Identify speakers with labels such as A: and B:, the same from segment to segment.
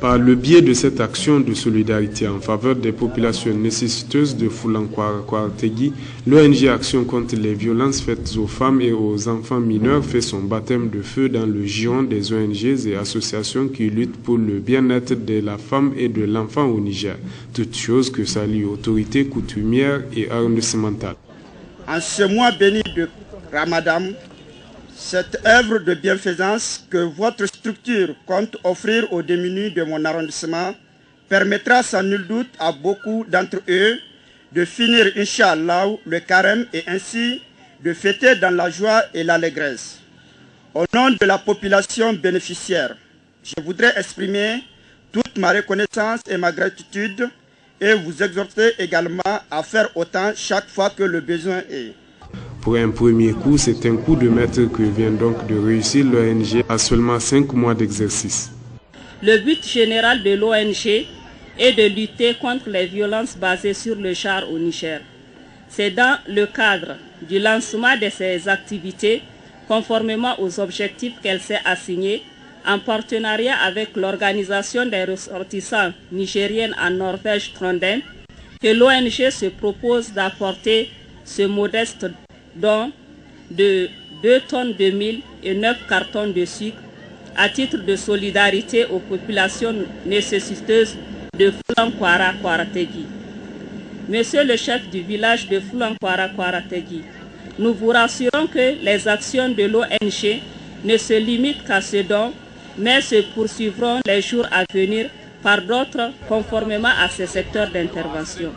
A: Par le biais de cette action de solidarité en faveur des populations nécessiteuses de Fulankwara-Kwartegui, l'ONG Action contre les violences faites aux femmes et aux enfants mineurs fait son baptême de feu dans le giron des ONG et associations qui luttent pour le bien-être de la femme et de l'enfant au Niger, toutes choses que saluent autorités coutumières et arrondissementales.
B: En ce mois béni de Ramadan, cette œuvre de bienfaisance que votre structure compte offrir aux démunis de mon arrondissement permettra sans nul doute à beaucoup d'entre eux de finir, Inch'Allah, le carême et ainsi de fêter dans la joie et l'allégresse. Au nom de la population bénéficiaire, je voudrais exprimer toute ma reconnaissance et ma gratitude et vous exhorter également à faire autant chaque fois que le besoin est.
A: Pour un premier coup, c'est un coup de maître que vient donc de réussir l'ONG à seulement 5 mois d'exercice.
C: Le but général de l'ONG est de lutter contre les violences basées sur le genre au Niger. C'est dans le cadre du lancement de ces activités, conformément aux objectifs qu'elle s'est assignés, en partenariat avec l'Organisation des ressortissants nigériennes en Norvège, Trondheim, que l'ONG se propose d'apporter ce modeste don de 2 tonnes de mil et 9 cartons de sucre à titre de solidarité aux populations nécessiteuses de Fulankwara-Kwartegui. Monsieur le chef du village de Fulankwara-Kwartegui, nous vous rassurons que les actions de l'ONG ne se limitent qu'à ce don, mais se poursuivront les jours à venir par d'autres conformément à ces secteurs d'intervention.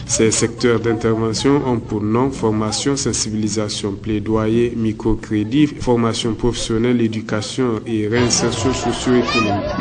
A: Ces secteurs d'intervention ont pour nom formation, sensibilisation, plaidoyer, microcrédit, formation professionnelle, éducation et réinsertion socio-économique.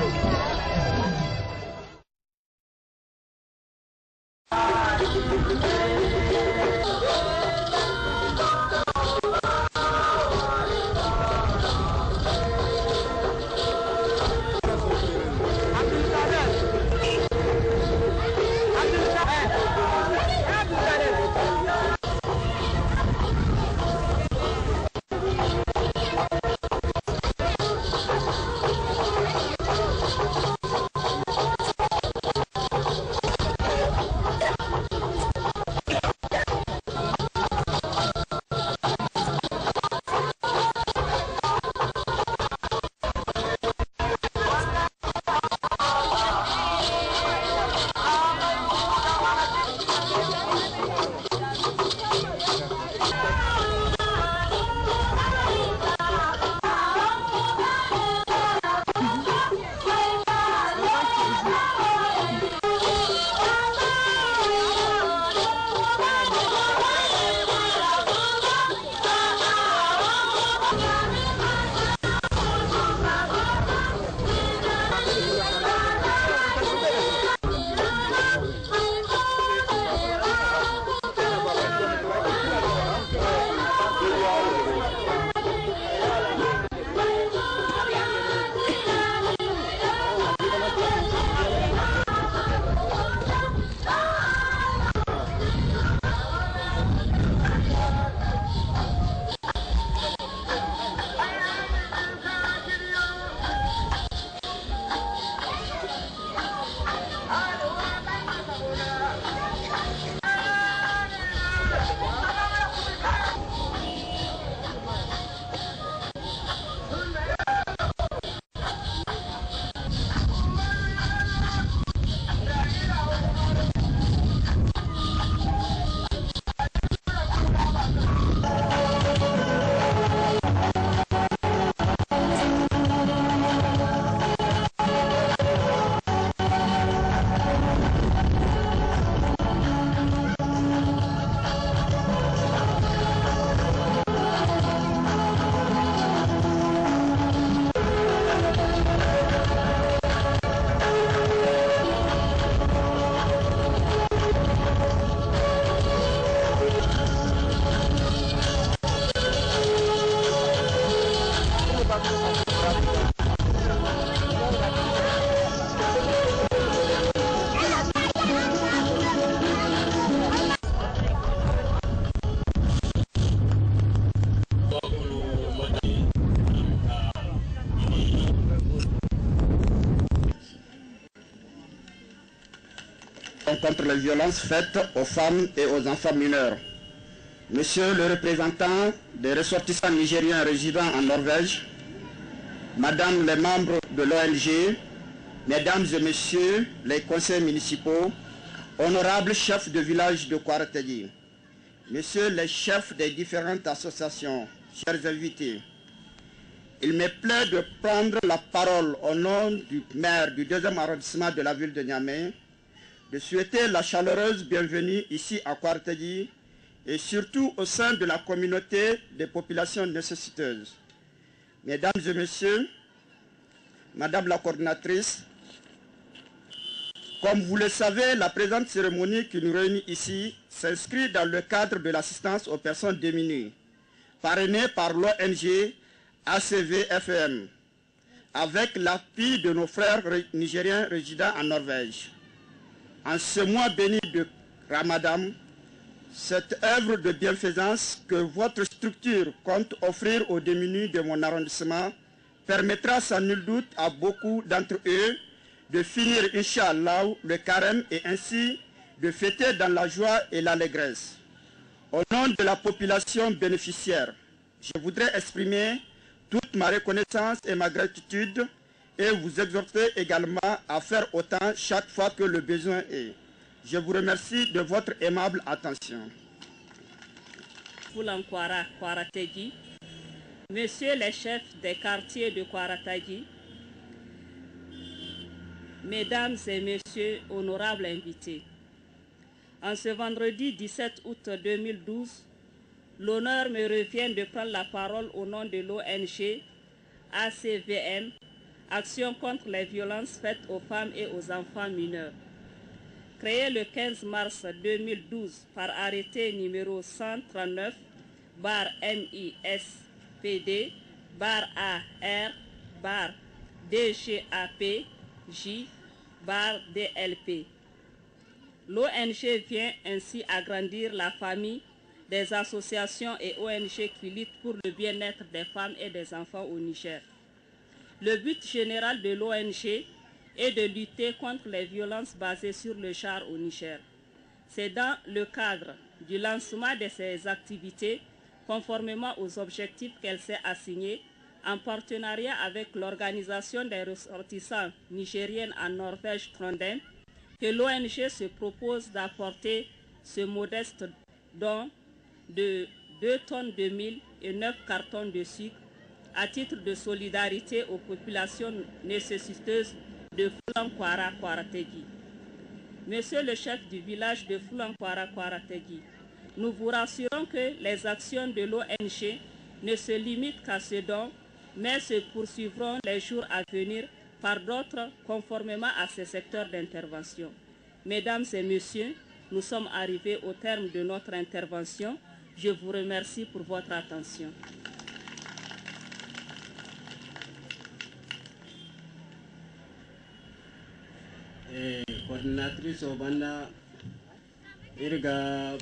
B: contre les violences faites aux femmes et aux enfants mineurs. Monsieur le représentant des ressortissants nigériens résidant en Norvège, Madame les membres de l'ONG, Mesdames et Messieurs les conseils municipaux, honorables chefs de village de Kwaratagi, Messieurs les chefs des différentes associations, chers invités, il me plaît de prendre la parole au nom du maire du 2e arrondissement de la ville de Niamey, de souhaiter la chaleureuse bienvenue ici à Kwaratagi et surtout au sein de la communauté des populations nécessiteuses. Mesdames et Messieurs, Madame la coordinatrice, comme vous le savez, la présente cérémonie qui nous réunit ici s'inscrit dans le cadre de l'assistance aux personnes démunies, parrainée par l'ONG ACVFM, avec l'appui de nos frères nigériens résidant en Norvège. En ce mois béni de Ramadan, cette œuvre de bienfaisance que votre structure compte offrir aux démunis de mon arrondissement permettra sans nul doute à beaucoup d'entre eux de finir, Inch'Allah, le carême et ainsi de fêter dans la joie et l'allégresse. Au nom de la population bénéficiaire, je voudrais exprimer toute ma reconnaissance et ma gratitude et vous exhorter également à faire autant chaque fois que le besoin est. Je vous remercie de votre aimable attention.
C: Fulankwara Kwaratagi, Messieurs les chefs des quartiers de Kwaratagi, Mesdames et Messieurs, honorables invités, en ce vendredi 17 août 2012, l'honneur me revient de prendre la parole au nom de l'ONG ACVM, Action contre les violences faites aux femmes et aux enfants mineurs. Créé le 15 mars 2012 par arrêté numéro 139 MISPD AR DGAP J DLP. L'ONG vient ainsi agrandir la famille des associations et ONG qui luttent pour le bien-être des femmes et des enfants au Niger. Le but général de l'ONG est de lutter contre les violences basées sur le genre au Niger. C'est dans le cadre du lancement de ces activités, conformément aux objectifs qu'elle s'est assignés, en partenariat avec l'organisation des ressortissants nigériennes en Norvège, Trondheim, que l'ONG se propose d'apporter ce modeste don de 2 tonnes de mil et 9 cartons de sucre à titre de solidarité aux populations nécessiteuses de Fulankwara Kwaratagi. Monsieur le chef du village de Fulankwara Kwaratagi, nous vous rassurons que les actions de l'ONG ne se limitent qu'à ce don, mais se poursuivront les jours à venir par d'autres conformément à ces secteurs d'intervention. Mesdames et messieurs, nous sommes arrivés au terme de notre intervention. Je vous remercie pour votre attention.
D: Coordinatrice Obanda Irga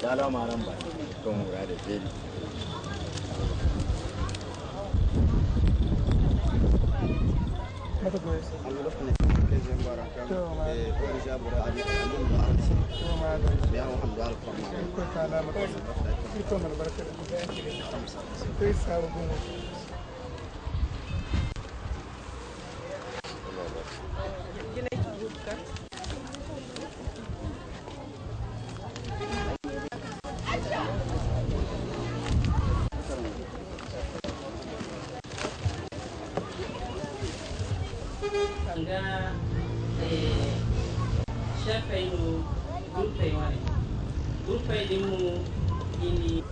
D: Dala malam ba to mura da jeli mata goye sai Allah ne ke zan baraka e ko jabura ali Allah arsi to ma da ya Muhammad al-Farma ko kala mata ko mal baraka da kai sabu gumo kina ki buka
C: Nga chef no groupe wale groupe dimu ini